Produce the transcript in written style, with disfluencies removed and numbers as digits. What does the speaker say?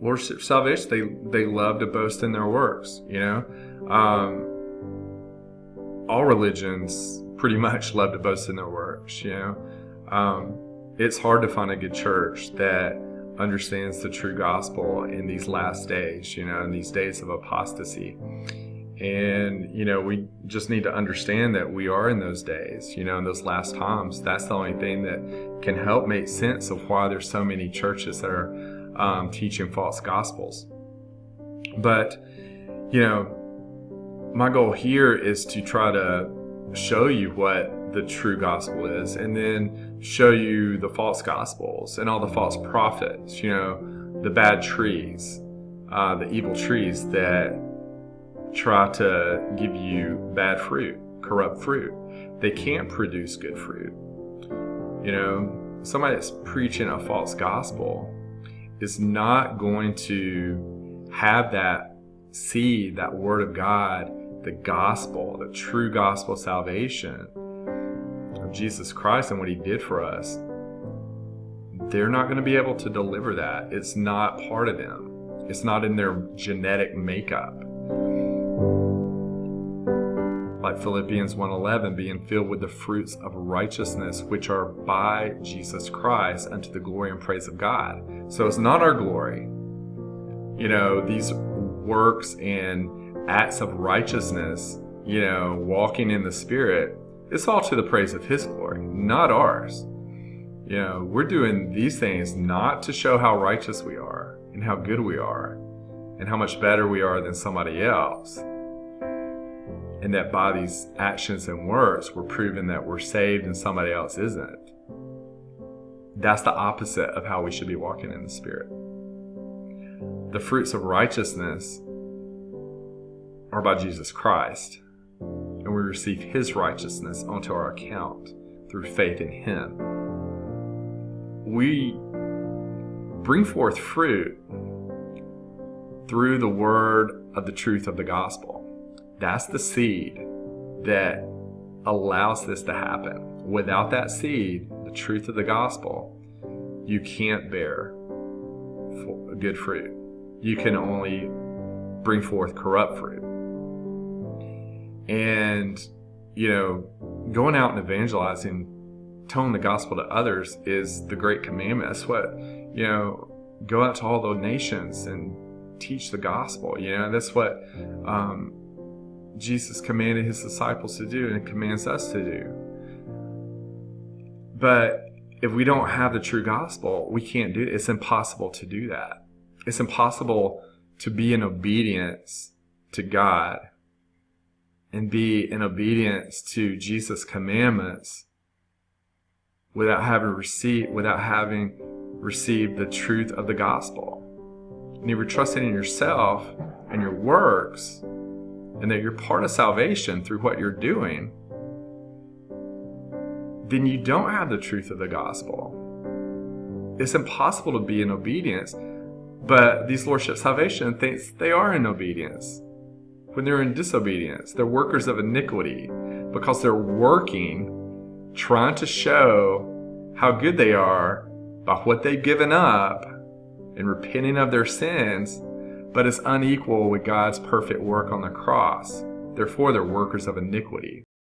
Lordship salvation, they love to boast in their works, all religions pretty much love to boast in their works, It's hard to find a good church that understands the true gospel in these last days, in these days of apostasy. And, we just need to understand that we are in those days, in those last times. That's the only thing that can help make sense of why there's so many churches that are teaching false gospels. But, my goal here is to try to show you what the true gospel is, and then show you the false gospels and all the false prophets, the bad trees, the evil trees that try to give you bad fruit, corrupt fruit. They can't produce good fruit. Somebody that's preaching a false gospel is not going to have that seed, that word of God, the gospel, the true gospel of salvation of Jesus Christ and what he did for us. They're not going to be able to deliver that. It's not part of them. It's not in their genetic makeup. Like Philippians 1:11, being filled with the fruits of righteousness, which are by Jesus Christ unto the glory and praise of God. So it's not our glory. These works and acts of righteousness, walking in the Spirit, it's all to the praise of his glory, not ours. We're doing these things not to show how righteous we are and how good we are and how much better we are than somebody else. And that by these actions and works, we're proving that we're saved and somebody else isn't. That's the opposite of how we should be walking in the Spirit. The fruits of righteousness are by Jesus Christ, and we receive his righteousness onto our account through faith in him. We bring forth fruit through the word of the truth of the gospel. That's the seed that allows this to happen. Without that seed, the truth of the gospel, you can't bear good fruit. You can only bring forth corrupt fruit. And, going out and evangelizing, telling the gospel to others is the great commandment. That's what, go out to all the nations and teach the gospel. That's what Jesus commanded his disciples to do and commands us to do. But if we don't have the true gospel, we can't do it. It's impossible to do that. It's impossible to be in obedience to God and be in obedience to Jesus' commandments without having received the truth of the gospel. And if you're trusting in yourself and your works, and that you're part of salvation through what you're doing, then you don't have the truth of the gospel. It's impossible to be in obedience. But these Lordship salvation thinks they are in obedience. When they're in disobedience, they're workers of iniquity, because they're working, trying to show how good they are by what they've given up and repenting of their sins, but it's unequal with God's perfect work on the cross. Therefore, they're workers of iniquity.